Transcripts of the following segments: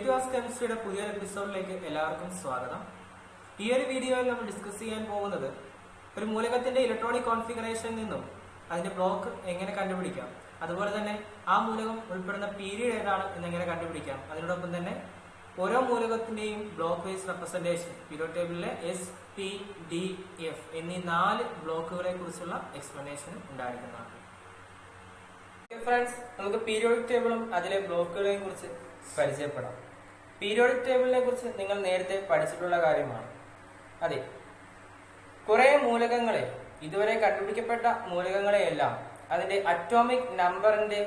Videos കെമിസ്ട്രിയുടെ പുതിയൊരു എപ്പിസോഡിലേക്ക് എല്ലാവർക്കും സ്വാഗതം. ഈ ഒരു വീഡിയോയിൽ നമ്മൾ ഡിസ്കസ് ചെയ്യാൻ പോകുന്നത് ഒരു മൂലകത്തിന്റെ ഇലക്ട്രോണിക് കോൺഫിഗറേഷനിൽ നിന്നും അതിന്റെ ബ്ലോക്ക് എങ്ങനെ കണ്ടുപിടിക്കാം, അതുപോലെ തന്നെ ആ മൂലകം ഉൾപ്പെടുന്ന പീരീഡ് ഏതാണ് എന്നെങ്ങനെ കണ്ടുപിടിക്കാം, അതിനോടൊപ്പം തന്നെ ഓരോ മൂലകത്തിന്റെയും ബ്ലോക്ക് വൈസ് റെപ്രസെന്റേഷൻ പീരിയോഡ് ടേബിളിലെ എസ്, പി, ഡി, എഫ് എന്നീ 4 ബ്ലോക്കുകളെ കുറിച്ചുള്ള എക്സ്പ്ലനേഷനും ഉണ്ടായിരിക്കുന്നതാണ്. ഫ്രണ്ട്സ്, നമുക്ക് പീരിയോഡിക് ടേബിളും അതിലെ ബ്ലോക്കുകളെയും കുറിച്ച് പരിചയപ്പെടാം. പീരിയോഡിക് ടേബിളിനെ കുറിച്ച് നിങ്ങൾ നേരത്തെ പഠിച്ചിട്ടുള്ള കാര്യമാണ്. അതെ, കുറെ മൂലകങ്ങളെ, ഇതുവരെ കണ്ടുപിടിക്കപ്പെട്ട മൂലകങ്ങളെയെല്ലാം അതിന്റെ അറ്റോമിക് നമ്പറിന്റെ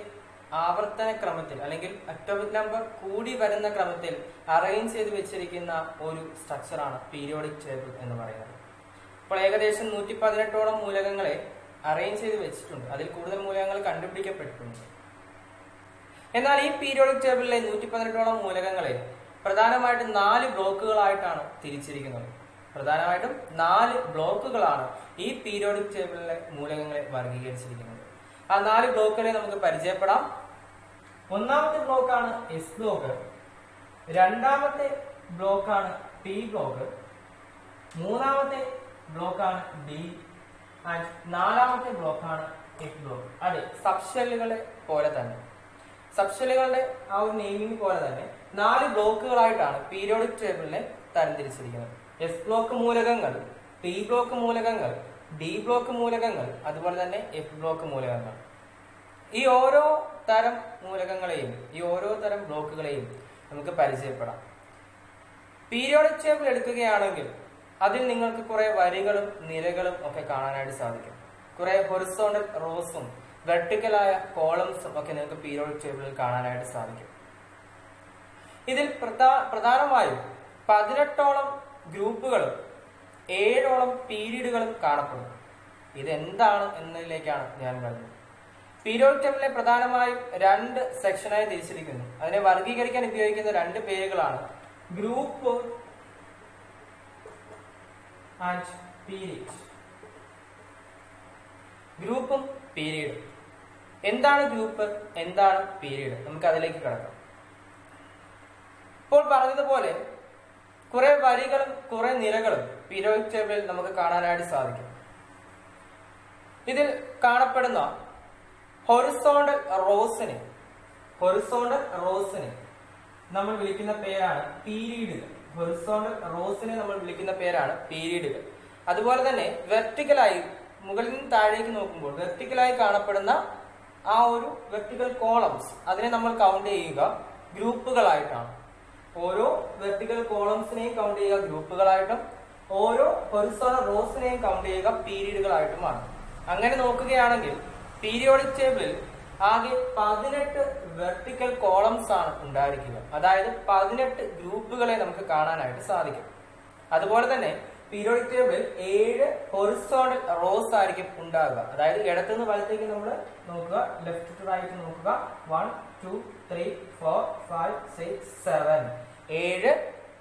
ആവർത്തന ക്രമത്തിൽ അല്ലെങ്കിൽ അറ്റോമിക് നമ്പർ കൂടി വരുന്ന ക്രമത്തിൽ അറേഞ്ച് ചെയ്ത് വെച്ചിരിക്കുന്ന ഒരു സ്ട്രക്ചറാണ് പീരിയോഡിക് ടേബിൾ എന്ന് പറയുന്നത്. ഇപ്പോൾ ഏകദേശം 118ഓളം മൂലകങ്ങളെ അറേഞ്ച് ചെയ്ത് വെച്ചിട്ടുണ്ട്. അതിൽ കൂടുതൽ മൂലകങ്ങൾ കണ്ടുപിടിക്കപ്പെട്ടിട്ടുണ്ട്. എന്നാൽ ഈ പീരിയോഡിക് ടേബിളിലെ 118ഓളം മൂലകങ്ങളെ പ്രധാനമായിട്ടും 4 ബ്ലോക്കുകളായിട്ടാണ് തിരിച്ചിരിക്കുന്നത്. പ്രധാനമായിട്ടും 4 ബ്ലോക്കുകളാണ് ഈ പീരിയോഡിക് ടേബിളിലെ മൂലകങ്ങളെ വർഗീകരിച്ചിരിക്കുന്നത്. ആ 4 ബ്ലോക്കുകളെ നമുക്ക് പരിചയപ്പെടാം. ഒന്നാമത്തെ ബ്ലോക്കാണ് എസ് ബ്ലോക്ക്, രണ്ടാമത്തെ ബ്ലോക്കാണ് പി ബ്ലോക്ക്, മൂന്നാമത്തെ ബ്ലോക്കാണ് ഡി ആൻഡ് 4ാമത്തെ ബ്ലോക്കാണ് എഫ് ബ്ലോക്ക്. അതെ, സബ്ഷെല്ലുകളെ പോലെ തന്നെ, സബ്ഷെല്ലുകളുടെ ആ ഒരു നെയിമിംഗ് പോലെ തന്നെ 4 ബ്ലോക്കുകളായിട്ടാണ് പീരിയോഡിക് ടേബിളിനെ തരംതിരിച്ചിരിക്കുന്നത്. എസ് ബ്ലോക്ക് മൂലകങ്ങൾ, പി ബ്ലോക്ക് മൂലകങ്ങൾ, ഡി ബ്ലോക്ക് മൂലകങ്ങൾ, അതുപോലെ തന്നെ എഫ് ബ്ലോക്ക് മൂലകങ്ങൾ. ഈ ഓരോ തരം മൂലകങ്ങളെയും ഈ ഓരോ തരം ബ്ലോക്കുകളെയും നമുക്ക് പരിചയപ്പെടാം. പീരിയോഡിക് ടേബിൾ എടുക്കുകയാണെങ്കിൽ അതിൽ നിങ്ങൾക്ക് കുറെ വരികളും നിരകളും ഒക്കെ കാണാനായിട്ട് സാധിക്കും. കുറെ ഹൊറിസോണ്ടൽ റോസും വെർട്ടിക്കലായ കോളംസും ഒക്കെ നിങ്ങൾക്ക് പീരിയോഡിക് ടേബിളിൽ കാണാനായിട്ട് സാധിക്കും. ഇതിൽ പ്രധാനമായും 18ഓളം ഗ്രൂപ്പുകളും 7ഓളം പീരീഡുകളും കാണപ്പെടുന്നു. ഇതെന്താണ് എന്നതിലേക്കാണ് ഞാൻ വരുന്നത്. പീരിയോഡിക് ടേബിളിനെ പ്രധാനമായും 2 സെക്ഷനായി തിരിച്ചിരിക്കുന്നു. അതിനെ വർഗീകരിക്കാൻ ഉപയോഗിക്കുന്ന 2 പേരുകളാണ് ഗ്രൂപ്പ് ആൻഡ് പീരീഡ്. ഗ്രൂപ്പും പീരീഡും. എന്താണ് ഗ്രൂപ്പ്, എന്താണ് പീരീഡ്, നമുക്ക് അതിലേക്ക് കിടക്കാം. ഇപ്പോൾ പറഞ്ഞതുപോലെ കുറെ വരികളും കുറെ നിരകളും പീരിയോഡിക് ടേബിളിൽ നമുക്ക് കാണാനായിട്ട് സാധിക്കും. ഇതിൽ കാണപ്പെടുന്ന ഹൊറിസോണ്ടൽ റോസിനെ നമ്മൾ വിളിക്കുന്ന പേരാണ് പീരീഡുകൾ. ഹൊറിസോണ്ടൽ റോസിനെ നമ്മൾ വിളിക്കുന്ന പേരാണ് പീരീഡുകൾ. അതുപോലെ തന്നെ വെർട്ടിക്കലായി മുകളിൽ നിന്ന് താഴേക്ക് നോക്കുമ്പോൾ വെർട്ടിക്കലായി കാണപ്പെടുന്ന ആ ഒരു വെർട്ടിക്കൽ കോളംസ്, അതിനെ നമ്മൾ കൗണ്ട് ചെയ്യുക ഗ്രൂപ്പുകളായിട്ടാണ്. ഓരോ വെർട്ടിക്കൽ കോളംസിനെയും കൗണ്ട് ചെയ്യുക ഗ്രൂപ്പുകളായിട്ടും ഓരോ ഹൊറിസോണ്ടൽ റോസിനെയും കൗണ്ട് ചെയ്യുക പീരീഡുകളായിട്ടുമാണ്. അങ്ങനെ നോക്കുകയാണെങ്കിൽ പീരിയോഡിക് ടേബിളിൽ ആകെ 18 വെർട്ടിക്കൽ കോളംസ് ആണ് ഉണ്ടായിരിക്കുക. അതായത് 18 ഗ്രൂപ്പുകളെ നമുക്ക് കാണാനായിട്ട് സാധിക്കും. അതുപോലെ തന്നെ പീരിയോഡിക് ടേബിളിൽ 7 ഹൊറിസോണ്ടൽ റോസ് ആയിരിക്കും ഉണ്ടാകുക. അതായത് ഇടത്തുനിന്ന് വലത്തേക്ക് നമ്മൾ നോക്കുക, ലെഫ്റ്റ് ടു റൈറ്റ് നോക്കുക. 1 2 3 4 5 6 7 7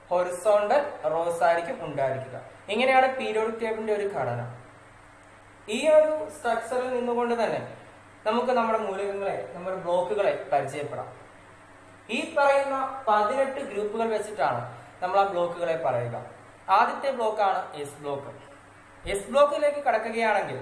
ഹൊറിസോണ്ടൽ റോസ് ആയിരിക്കും ഉണ്ടായിരിക്കുക. ഇങ്ങനെയാണ് പീരിയോഡിക് ടേബിളിന്റെ ഒരു ഘടന. ഈ ഒരു സ്ട്രക്ചറിൽ നിന്നുകൊണ്ട് തന്നെ നമുക്ക് നമ്മുടെ മൂലകങ്ങളെ, നമ്മുടെ ബ്ലോക്കുകളെ പരിചയപ്പെടാം. ഈ പറയുന്ന 18 ഗ്രൂപ്പുകൾ വെച്ചിട്ടാണ് നമ്മൾ ആ ബ്ലോക്കുകളെ പറയുക. ആദ്യത്തെ ബ്ലോക്കാണ് എസ് ബ്ലോക്ക്. എസ് ബ്ലോക്കിലേക്ക് കടക്കുകയാണെങ്കിൽ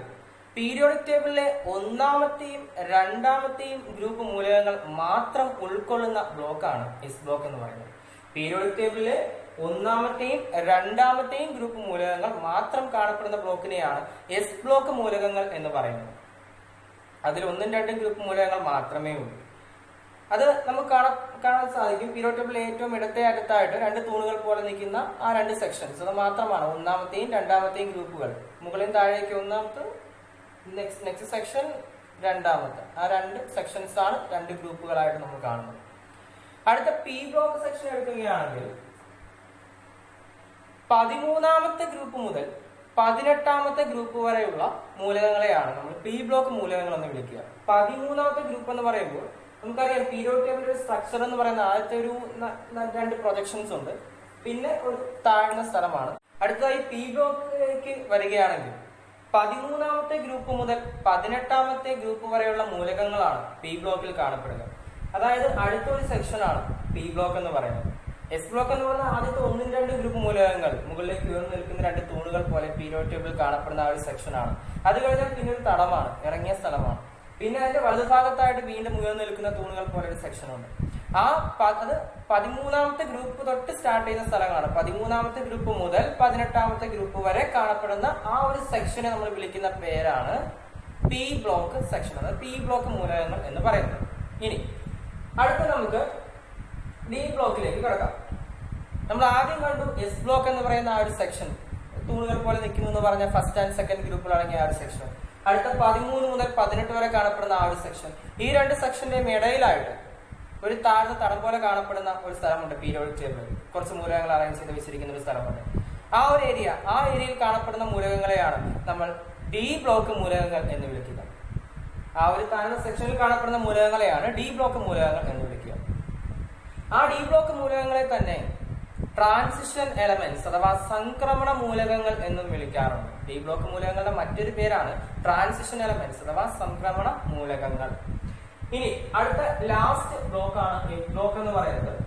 പീരിയോഡിക് ടേബിളിലെ 1ാമത്തെയും 2ാമത്തെയും ഗ്രൂപ്പ് മൂലകങ്ങൾ മാത്രം ഉൾക്കൊള്ളുന്ന ബ്ലോക്കാണ് എസ് ബ്ലോക്ക് എന്ന് പറയുന്നത്. പീരിയോഡിക് ടേബിളിലെ 1ാമത്തെയും 2ാമത്തെയും ഗ്രൂപ്പ് മൂലകങ്ങൾ മാത്രം കാണപ്പെടുന്ന ബ്ലോക്കിനെയാണ് എസ് ബ്ലോക്ക് മൂലകങ്ങൾ എന്ന് പറയുന്നത്. അതിൽ 1ഉം 2ഉം ഗ്രൂപ്പ് മൂലകങ്ങൾ മാത്രമേ ഉള്ളൂ. അത് നമുക്ക് കാണാൻ സാധിക്കും. പീരിയോഡിക് ടേബിളിൽ ഏറ്റവും ഇടത്തെ അറ്റത്തായിട്ട് 2 തൂണുകൾ പോലെ നിൽക്കുന്ന ആ 2 സെക്ഷൻസ്, അത് മാത്രമാണ് 1ാമത്തെയും 2ാമത്തെയും ഗ്രൂപ്പുകൾ. മുകളിൽ താഴേക്ക് 1ാമത്തെ, നെക്സ്റ്റ് സെക്ഷൻ 2ാമത്തെ, ആ 2 സെക്ഷൻസ് ആണ് 2 ഗ്രൂപ്പുകളായിട്ട് നമ്മൾ കാണുന്നത്. അടുത്ത പി ബ്ലോക്ക് സെക്ഷൻ എടുക്കുകയാണെങ്കിൽ 13ാമത്തെ ഗ്രൂപ്പ് മുതൽ 18ാമത്തെ ഗ്രൂപ്പ് വരെയുള്ള മൂലകങ്ങളെയാണ് നമ്മൾ പി ബ്ലോക്ക് മൂലകങ്ങൾ എന്ന് വിളിക്കുക. 13ാമത്തെ ഗ്രൂപ്പ് എന്ന് പറയുമ്പോൾ നമുക്കറിയാം പീരിയോഡിക് ടേബിളിന്റെ സ്ട്രക്ചർ എന്ന് പറയുന്ന ആദ്യത്തെ ഒരു 2 പ്രൊജക്ഷൻസ് ഉണ്ട്, പിന്നെ ഒരു താഴ്ന്ന സ്ഥലമാണ്. അടുത്തതായി പി ബ്ലോക്കിലേക്ക് വരികയാണെങ്കിൽ 13ാമത്തെ ഗ്രൂപ്പ് മുതൽ 18ാമത്തെ ഗ്രൂപ്പ് വരെയുള്ള മൂലകങ്ങളാണ് പി ബ്ലോക്കിൽ കാണപ്പെടുക. അതായത് അടുത്തൊരു സെക്ഷനാണ് പി ബ്ലോക്ക് എന്ന് പറയുന്നത്. എസ് ബ്ലോക്ക് എന്ന് പറഞ്ഞാൽ ആദ്യത്തെ 1-2 ഗ്രൂപ്പ് മൂലകങ്ങൾ മുകളിലേക്ക് ഉയർന്നു നിൽക്കുന്ന 2 തൂണുകൾ പോലെ പീരിയോഡിക് ടേബിളിൽ കാണപ്പെടുന്ന ആ ഒരു സെക്ഷനാണ്. അത് കഴിഞ്ഞാൽ പിന്നെ ഒരു തടമാണ്, ഇറങ്ങിയ സ്ഥലമാണ്. പിന്നെ അതിന്റെ വലതുഭാഗത്തായിട്ട് വീണ്ടും ഉയർന്നു നിൽക്കുന്ന തൂണുകൾ പോലെ ഒരു സെക്ഷനുണ്ട്. അത് 13ാമത്തെ ഗ്രൂപ്പ് തൊട്ട് സ്റ്റാർട്ട് ചെയ്യുന്ന സ്ഥലങ്ങളാണ്. 13ാമത്തെ ഗ്രൂപ്പ് മുതൽ 18ാമത്തെ ഗ്രൂപ്പ് വരെ കാണപ്പെടുന്ന ആ ഒരു സെക്ഷനെ നമ്മൾ വിളിക്കുന്ന പേരാണ് പി ബ്ലോക്ക് സെക്ഷൻ, അതായത് പി ബ്ലോക്ക് മൂലകങ്ങൾ എന്ന് പറയുന്നത്. ഇനി അടുത്ത നമുക്ക് ഡി ബ്ലോക്കിലേക്ക് കിടക്കാം. നമ്മൾ ആദ്യം കണ്ടു എസ് ബ്ലോക്ക് എന്ന് പറയുന്ന ആ ഒരു സെക്ഷൻ, തൂണുകൾ പോലെ നിൽക്കുന്നു എന്ന് പറഞ്ഞ ഫസ്റ്റ് ആൻഡ് സെക്കൻഡ് ഗ്രൂപ്പിൽ അടങ്ങിയ ആ ഒരു സെക്ഷൻ. അടുത്ത 13 മുതൽ 18 വരെ കാണപ്പെടുന്ന ആ ഒരു സെക്ഷൻ. ഈ 2 സെക്ഷന്റെയും ഇടയിലായിട്ട് ഒരു താഴ്ന്ന തടം പോലെ കാണപ്പെടുന്ന ഒരു സ്ഥലമുണ്ട്. പീരിയോഡിക് ടേബിളിൽ കുറച്ച് മൂലകങ്ങൾ അറേഞ്ച് ചെയ്ത് വെച്ചിരിക്കുന്ന ഒരു സ്ഥലമുണ്ട്. ആ ഏരിയയിൽ കാണപ്പെടുന്ന മൂലകങ്ങളെയാണ് നമ്മൾ ഡി ബ്ലോക്ക് മൂലകങ്ങൾ എന്ന് വിളിക്കുക. ആ ഒരു താഴ്ന്ന സെക്ഷനിൽ കാണപ്പെടുന്ന മൂലകങ്ങളെയാണ് ഡി ബ്ലോക്ക് മൂലകങ്ങൾ എന്ന് വിളിക്കുക. ആ ഡി ബ്ലോക്ക് മൂലകങ്ങളെ തന്നെ ട്രാൻസിഷൻ എലമെന്റ്സ് അഥവാ സംക്രമണ മൂലകങ്ങൾ എന്നും വിളിക്കാറുണ്ട്. ഡി ബ്ലോക്ക് മൂലകങ്ങളുടെ മറ്റൊരു പേരാണ് ട്രാൻസിഷൻ എലമെന്റ്സ് അഥവാ സംക്രമണ മൂലകങ്ങൾ. ഇനി അടുത്ത ലാസ്റ്റ് ബ്ലോക്കാണ് എഫ് ബ്ലോക്ക് എന്ന് പറയുന്നത്.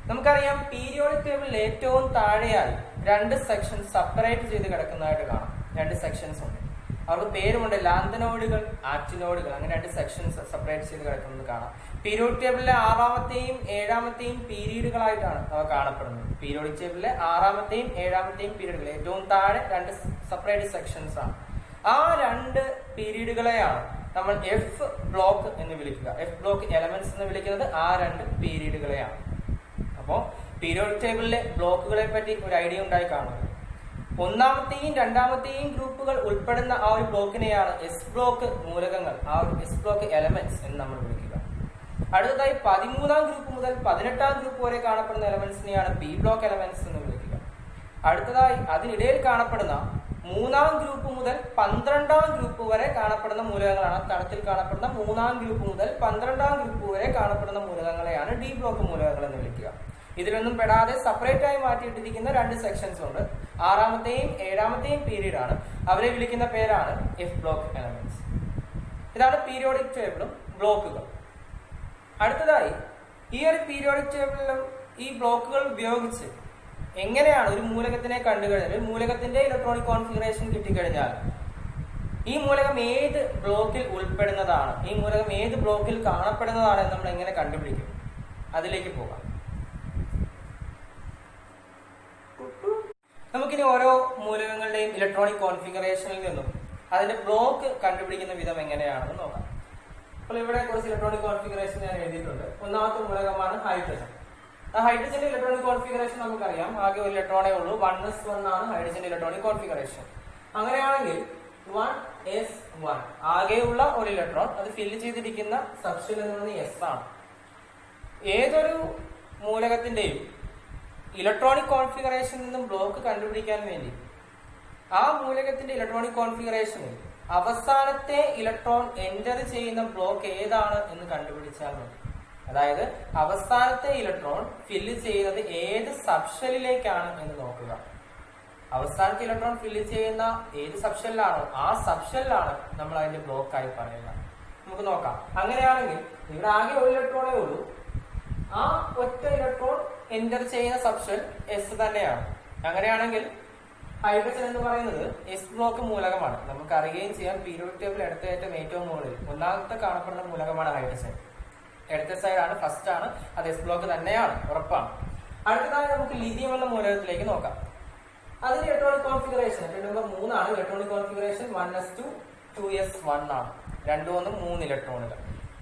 നമുക്കറിയാം പീരിയോഡിക് ടേബിളിൽ ഏറ്റവും താഴെയായി 2 സെക്ഷൻസ് സെപ്പറേറ്റ് ചെയ്ത് കിടക്കുന്നതായിട്ട് കാണാം. 2 സെക്ഷൻസ് ഉണ്ട്, അവർക്ക് പേരുമുണ്ട്, ലാന്തനോഡുകൾ, ആക്റ്റിനോഡുകൾ, അങ്ങനെ 2 സെക്ഷൻസ് സെപ്പറേറ്റ് ചെയ്ത് കിടക്കുന്നത് കാണാം. പീരിയോഡിക് ടേബിളിലെ 6ാമത്തെയും 7ാമത്തെയും പീരീഡുകളായിട്ടാണ് അവ കാണപ്പെടുന്നത്. പീരിയോഡിക് ടേബിളിലെ 6ാമത്തെയും 7ാമത്തെയും പീരീഡുകൾ ഏറ്റവും താഴെ 2 സെപ്പറേറ്റ് സെക്ഷൻസ് ആണ്. ആ 2 പീരീഡുകളെയാണ് നമ്മൾ എഫ് ബ്ലോക്ക് എന്ന് വിളിക്കുക. എഫ് ബ്ലോക്ക് എലമെന്റ്സ് എന്ന് വിളിക്കുന്നത് ആ 2 പീരീഡുകളെയാണ്. അപ്പോൾ പീരിയോഡിക് ടേബിളിലെ ബ്ലോക്കുകളെ പറ്റി ഒരു ഐഡിയ ഉണ്ടായി കാണുന്നത്. 1ാമത്തെയും 2ാമത്തെയും ഗ്രൂപ്പുകൾ ഉൾപ്പെടുന്ന ആ ഒരു ബ്ലോക്കിനെയാണ് എസ് ബ്ലോക്ക് മൂലകങ്ങൾ, ആ ഒരു എസ് ബ്ലോക്ക് എലമെന്റ്സ് എന്ന് നമ്മൾ വിളിക്കുക. അടുത്തതായി 13ാം ഗ്രൂപ്പ് മുതൽ 18ാം ഗ്രൂപ്പ് വരെ കാണപ്പെടുന്ന എലമെന്റ്സിനെയാണ് പി ബ്ലോക്ക് എലമെന്റ്സ് എന്ന് വിളിക്കുക. അടുത്തതായി അതിനിടയിൽ കാണപ്പെടുന്ന 3ാം ഗ്രൂപ്പ് മുതൽ 12ാം ഗ്രൂപ്പ് വരെ കാണപ്പെടുന്ന മൂലകങ്ങളാണ്. തടത്തിൽ കാണപ്പെടുന്ന 3ാം ഗ്രൂപ്പ് മുതൽ 12ാം ഗ്രൂപ്പ് വരെ കാണപ്പെടുന്ന മൂലകങ്ങളെയാണ് ഡി ബ്ലോക്ക് മൂലകങ്ങൾ എന്ന് വിളിക്കുക. ഇതിലൊന്നും പെടാതെ സെപ്പറേറ്റ് ആയി മാറ്റിയിട്ടിരിക്കുന്ന 2 സെക്ഷൻസ് ഉണ്ട്. 6ാമത്തെയും 7ാമത്തെയും പീരീഡ് ആണ്. അവരെ വിളിക്കുന്ന പേരാണ് എഫ് ബ്ലോക്ക് എലമെന്റ്സ്. ഇതാണ് പീരിയോഡിക് ടേബിളും ബ്ലോക്കുകൾ. അടുത്തതായി ഈ ഒരു പീരിയോഡിക് ടേബിളിലും ഈ ബ്ലോക്കുകൾ ഉപയോഗിച്ച് എങ്ങനെയാണ് ഒരു മൂലകത്തിനെ കണ്ടുകഴിഞ്ഞാൽ, ഒരു മൂലകത്തിന്റെ ഇലക്ട്രോണിക് കോൺഫിഗറേഷൻ കിട്ടിക്കഴിഞ്ഞാൽ ഈ മൂലകം ഏത് ബ്ലോക്കിൽ ഉൾപ്പെടുന്നതാണ്, ഈ മൂലകം ഏത് ബ്ലോക്കിൽ കാണപ്പെടുന്നതാണ് എന്ന് നമ്മൾ എങ്ങനെ കണ്ടുപിടിക്കും? അതിലേക്ക് പോകാം. നമുക്കിനി ഓരോ മൂലകങ്ങളുടെയും ഇലക്ട്രോണിക് കോൺഫിഗറേഷനിൽ നിന്നും അതിന്റെ ബ്ലോക്ക് കണ്ടുപിടിക്കുന്ന വിധം എങ്ങനെയാണെന്ന് നോക്കാം. അപ്പോൾ ഇവിടെ കുറച്ച് ഇലക്ട്രോണിക് കോൺഫിഗറേഷൻ ഞാൻ എഴുതിയിട്ടുണ്ട്. 1ാമത്തെ മൂലകമാണ് ഹൈഡ്രജൻ. ആ ഹൈഡ്രജന്റെ ഇലക്ട്രോണിക് കോൺഫിഗറേഷൻ നമുക്കറിയാം, ആകെ ഒരു ഇലക്ട്രോണേ ഉള്ളൂ. 1s1 ആണ് ഹൈഡ്രജന്റെ ഇലക്ട്രോണിക് കോൺഫിഗറേഷൻ. അങ്ങനെയാണെങ്കിൽ 1s1 ആകെയുള്ള ഒരു ഇലക്ട്രോൺ, അത് ഫില്ല് ചെയ്തിരിക്കുന്ന സബ്ഷെൽ എന്ന് പറയുന്നത് എസ് ആണ്. ഏതൊരു മൂലകത്തിന്റെയും ഇലക്ട്രോണിക് കോൺഫിഗറേഷനിൽ നിന്നും ബ്ലോക്ക് കണ്ടുപിടിക്കാൻ വേണ്ടി ആ മൂലകത്തിന്റെ ഇലക്ട്രോണിക് കോൺഫിഗറേഷനിൽ അവസാനത്തെ ഇലക്ട്രോൺ എൻ്റർ ചെയ്യുന്ന ബ്ലോക്ക് ഏതാണ് എന്ന് കണ്ടുപിടിച്ചാൽ മതി. അതായത് അവസാനത്തെ ഇലക്ട്രോൺ ഫില്ല് ചെയ്യുന്നത് ഏത് സബ്ഷെല്ലിലേക്കാണ് എന്ന് നോക്കുക. അവസാനത്തെ ഇലക്ട്രോൺ ഫില്ല് ചെയ്യുന്ന ഏത് സബ്ഷെല്ലാണോ ആ സബ്ഷെല്ലാണ് നമ്മൾ അതിന്റെ ബ്ലോക്കായി പറയുക. നമുക്ക് നോക്കാം. അങ്ങനെയാണെങ്കിൽ ഇവിടെ ആകെ ഒരു ഇലക്ട്രോണേ ഉള്ളൂ. ആ ഒറ്റ ഇലക്ട്രോൺ എൻ്റർ ചെയ്യുന്ന സബ്ഷെൽ എസ് തന്നെയാണ്. അങ്ങനെയാണെങ്കിൽ ഹൈഡ്രജൻ എന്ന് പറയുന്നത് എസ് ബ്ലോക്ക് മൂലകമാണ്. നമുക്ക് അറിയുകയും ചെയ്യാം, പീരിയോഡിക് ടേബിൾ എടുത്തേറ്റവും ഏറ്റവും മുകളിൽ 1ാമത്തെ കാണപ്പെടുന്ന മൂലകമാണ് ഹൈഡ്രജൻ. എടുത്ത സൈഡാണ്, ഫസ്റ്റ് ആണ്, അത് എസ് ബ്ലോക്ക് തന്നെയാണ്, ഉറപ്പാണ്. അടുത്തതായി നമുക്ക് ലിഥിയം എന്ന മൂലകത്തിലേക്ക് നോക്കാം. അതിന്റെ ഇലക്ട്രോണിക് കോൺഫിഗറേഷൻ നമ്പർ 3 ആണ്. ഇലക്ട്രോണിക് കോൺഫിഗറേഷൻ 1s2 2s1 ആണ്. 2 1 3 ഇലക്ട്രോണുകൾ.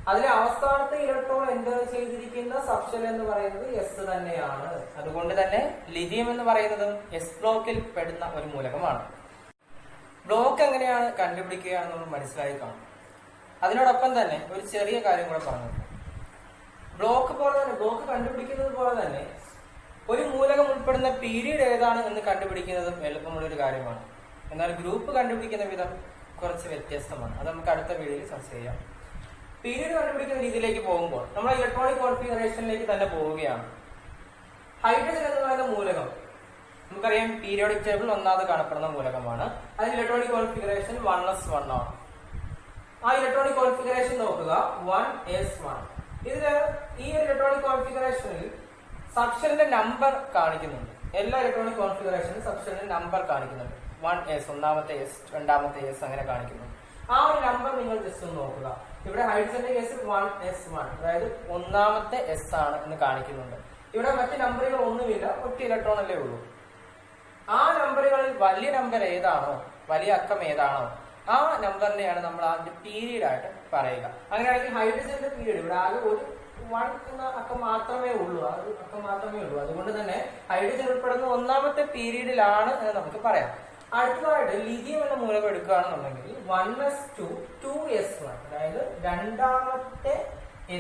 അതിലെ അവസാനത്തെ ഇലക്ട്രോൺ എൻ്റർ ചെയ്തിരിക്കുന്ന സബ്ഷെൽ എന്ന് പറയുന്നത് എസ് തന്നെയാണ്. അതുകൊണ്ട് തന്നെ ലിഥിയം എന്ന് പറയുന്നതും എസ് ബ്ലോക്കിൽ പെടുന്ന ഒരു മൂലകമാണ്. ബ്ലോക്ക് എങ്ങനെയാണ് കണ്ടുപിടിക്കുക എന്ന് നമ്മൾ മനസ്സിലായി കാണും. അതിനോടൊപ്പം തന്നെ ഒരു ചെറിയ കാര്യം കൂടെ പറഞ്ഞു. ബ്ലോക്ക് കണ്ടുപിടിക്കുന്നത് പോലെ തന്നെ ഒരു മൂലകം ഉൾപ്പെടുന്ന പീരീഡ് ഏതാണ് എന്ന് കണ്ടുപിടിക്കുന്നതും എളുപ്പമുള്ളൊരു കാര്യമാണ്. എന്നാൽ ഗ്രൂപ്പ് കണ്ടുപിടിക്കുന്ന വിധം കുറച്ച് വ്യത്യസ്തമാണ്. അത് നമുക്ക് അടുത്ത വീഡിയോയിൽ ചർച്ച ചെയ്യാം. പീരീഡ് കണ്ടുപിടിക്കുന്ന രീതിയിലേക്ക് പോകുമ്പോൾ നമ്മൾ ഇലക്ട്രോണിക് കോൺഫിഗറേഷനിലേക്ക് തന്നെ പോവുകയാണ്. ഹൈഡ്രജൻ എന്ന് പറയുന്ന മൂലകം നമുക്കറിയാം പീരിയോഡിക് ടേബിൾ 1ാമത് കാണപ്പെടുന്ന മൂലകമാണ്. അതിന് ഇലക്ട്രോണിക് കോൺഫിഗറേഷൻ 1s1 ആണ്. ആ ഇലക്ട്രോണിക് കോൺഫിഗറേഷൻ നോക്കുക, 1s1. ഇതില് ഈ ഒരു ഇലക്ട്രോണിക് കോൺഫിഗറേഷനിൽ സബ്ഷെല്ലിന്റെ നമ്പർ കാണിക്കുന്നുണ്ട്. എല്ലാ ഇലക്ട്രോണിക് കോൺഫിഗറേഷനും സബ്ഷെല്ലിന്റെ നമ്പർ കാണിക്കുന്നുണ്ട്. 1S, ഒന്നാമത്തെ S, രണ്ടാമത്തെ S അങ്ങനെ കാണിക്കുന്നു. ആ ഒരു നമ്പർ നിങ്ങൾ ജസ്റ്റ് ഒന്ന് നോക്കുക. ഇവിടെ ഹൈഡ്രജന്റെ കേസ് 1S1, അതായത് ഒന്നാമത്തെ S ആണ് എന്ന് കാണിക്കുന്നുണ്ട്. ഇവിടെ മറ്റ് നമ്പറുകൾ ഒന്നുമില്ല, ഒറ്റ ഇലക്ട്രോൺ അല്ലേ ഉള്ളൂ. ആ നമ്പറുകളിൽ വലിയ നമ്പർ ഏതാണോ, വലിയ അക്കം ഏതാണോ, ആ നമ്പറിനെയാണ് നമ്മൾ അതിന്റെ പീരീഡ് ആയിട്ട് പറയുക. അങ്ങനെയാണെങ്കിൽ ഹൈഡ്രജന്റെ പീരീഡ് ഇവിടെ ആകെ ഒരു 1 എന്ന അക്കം മാത്രമേ ഉള്ളൂ, അതുകൊണ്ട് തന്നെ ഹൈഡ്രജൻ ഉൾപ്പെടുന്ന ഒന്നാമത്തെ പീരീഡിലാണ് എന്ന് നമുക്ക് പറയാം. അടുത്തതായിട്ട് ലിഥിയം എന്ന മൂലകം എടുക്കുകയാണെന്നുണ്ടെങ്കിൽ 1s2 2s1, അതായത് രണ്ടാമത്തെ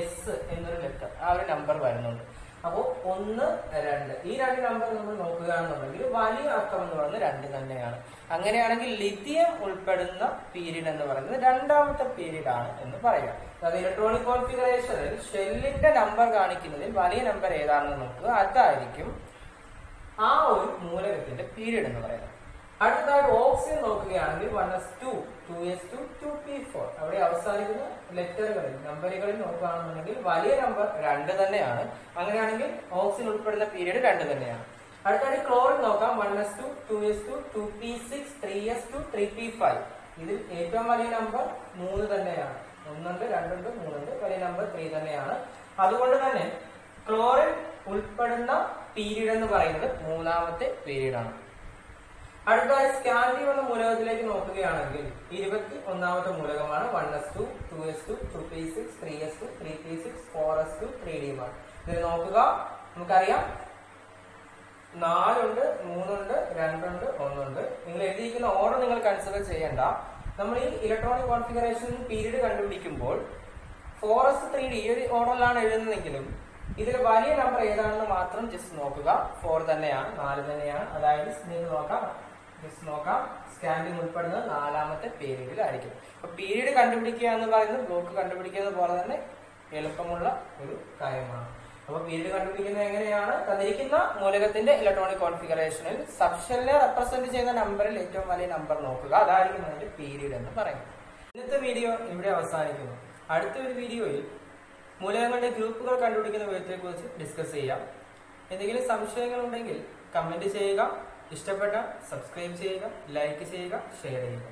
S എന്നൊരു ലെറ്റർ, ആ ഒരു നമ്പർ വരുന്നുണ്ട്. അപ്പോ 1, 2 ഈ രണ്ട് നമ്പർ നമ്മൾ നോക്കുകയാണെന്നുണ്ടെങ്കിൽ വലിയ അക്കം എന്ന് പറയുന്നത് 2 തന്നെയാണ്. അങ്ങനെയാണെങ്കിൽ ലിഥിയം ഉൾപ്പെടുന്ന പീരീഡ് എന്ന് പറയുന്നത് രണ്ടാമത്തെ പീരീഡ് ആണ് എന്ന് പറയാം. അതായത് ഇലക്ട്രോണിക് കോൺഫിഗറേഷനിൽ ഷെല്ലിന്റെ നമ്പർ കാണിക്കുന്നതിൽ വലിയ നമ്പർ ഏതാണെന്ന് നോക്കുക, അതായിരിക്കും ആ ഒരു മൂലകത്തിന്റെ പീരീഡ് എന്ന് പറയുന്നത്. അടുത്തതായിട്ട് ഓക്സിജൻ നോക്കുകയാണെങ്കിൽ 1s2 2s2 2p4, അവിടെ അവസാനിക്കുന്ന ലെറ്ററുകളിൽ നമ്പറുകളിൽ നോക്കുകയാണെന്നുണ്ടെങ്കിൽ വലിയ നമ്പർ 2 തന്നെയാണ്. അങ്ങനെയാണെങ്കിൽ ഓക്സിജൻ ഉൾപ്പെടുന്ന പീരീഡ് 2 തന്നെയാണ്. അടുത്തായിട്ട് ക്ലോറിൻ നോക്കാം. 1s2 2s2 2p6 3s2 3p5, ഇതിൽ ഏറ്റവും വലിയ നമ്പർ 3 തന്നെയാണ്. 1 ഉണ്ട്, 2 ഉണ്ട്, 3 ഉണ്ട്, വലിയ നമ്പർ 3 തന്നെയാണ്. അതുകൊണ്ട് തന്നെ ക്ലോറിൻ ഉൾപ്പെടുന്ന പീരീഡ് എന്ന് പറയുന്നത് മൂന്നാമത്തെ പീരീഡ് ആണ്. അടുത്തതായി സ്കാൻഡിയം എന്ന മൂലകത്തിലേക്ക് നോക്കുകയാണെങ്കിൽ 21ാമത്തെ മൂലകമാണ് 1s2 2s2 2p6 3s2 3p6 4s2 3d1. ഇതിൽ നോക്കുക, നമുക്കറിയാം 4 ഉണ്ട്, 3 ഉണ്ട്, 2 ഉണ്ട്, 1 ഉണ്ട്. നിങ്ങൾ എഴുതിയിരിക്കുന്ന ഓർഡർ നിങ്ങൾ കൺസിഡർ ചെയ്യേണ്ട. നമ്മൾ ഈ ഇലക്ട്രോണിക് കോൺഫിഗറേഷൻ പീരീഡ് കണ്ടുപിടിക്കുമ്പോൾ 4s3d ഈ ഒരു ഓർഡറിലാണ് എഴുതുന്നതെങ്കിലും ഇതിൽ വലിയ നമ്പർ ഏതാണെന്ന് മാത്രം ജസ്റ്റ് നോക്കുക. 4 തന്നെയാണ്, 4 തന്നെയാണ്. അതായത് നിങ്ങൾക്ക് നോക്കാം സ്കാൻഡിയം ഉൾപ്പെടുന്നത് നാലാമത്തെ പീരീഡിലായിരിക്കും. അപ്പൊ പീരീഡ് കണ്ടുപിടിക്കുക എന്ന് പറയുന്നത് ബ്ലോക്ക് കണ്ടുപിടിക്കുന്നത് പോലെ തന്നെ എളുപ്പമുള്ള ഒരു കാര്യമാണ്. അപ്പൊ പീരീഡ് കണ്ടുപിടിക്കുന്നത് എങ്ങനെയാണ്? തന്നിരിക്കുന്ന മൂലകത്തിന്റെ ഇലക്ട്രോണിക് കോൺഫിഗറേഷനിൽ സബ്ഷെല്ലിനെ റെപ്രസെന്റ് ചെയ്യുന്ന നമ്പറിൽ ഏറ്റവും വലിയ നമ്പർ നോക്കുക, അതായിരിക്കും അതിന്റെ പീരീഡ് എന്ന് പറയുന്നത്. ഇന്നത്തെ വീഡിയോ ഇവിടെ അവസാനിക്കുന്നു. അടുത്ത ഒരു വീഡിയോയിൽ മൂലകങ്ങളുടെ ഗ്രൂപ്പുകൾ കണ്ടുപിടിക്കുന്ന വിധത്തെക്കുറിച്ച് ഡിസ്കസ് ചെയ്യാം. എന്തെങ്കിലും സംശയങ്ങൾ ഉണ്ടെങ്കിൽ കമന്റ് ചെയ്യുക. ഇഷ്ടപ്പെട്ട സബ്സ്ക്രൈബ് ചെയ്യുക, ലൈക്ക് ചെയ്യുക, ഷെയർ ചെയ്യുക.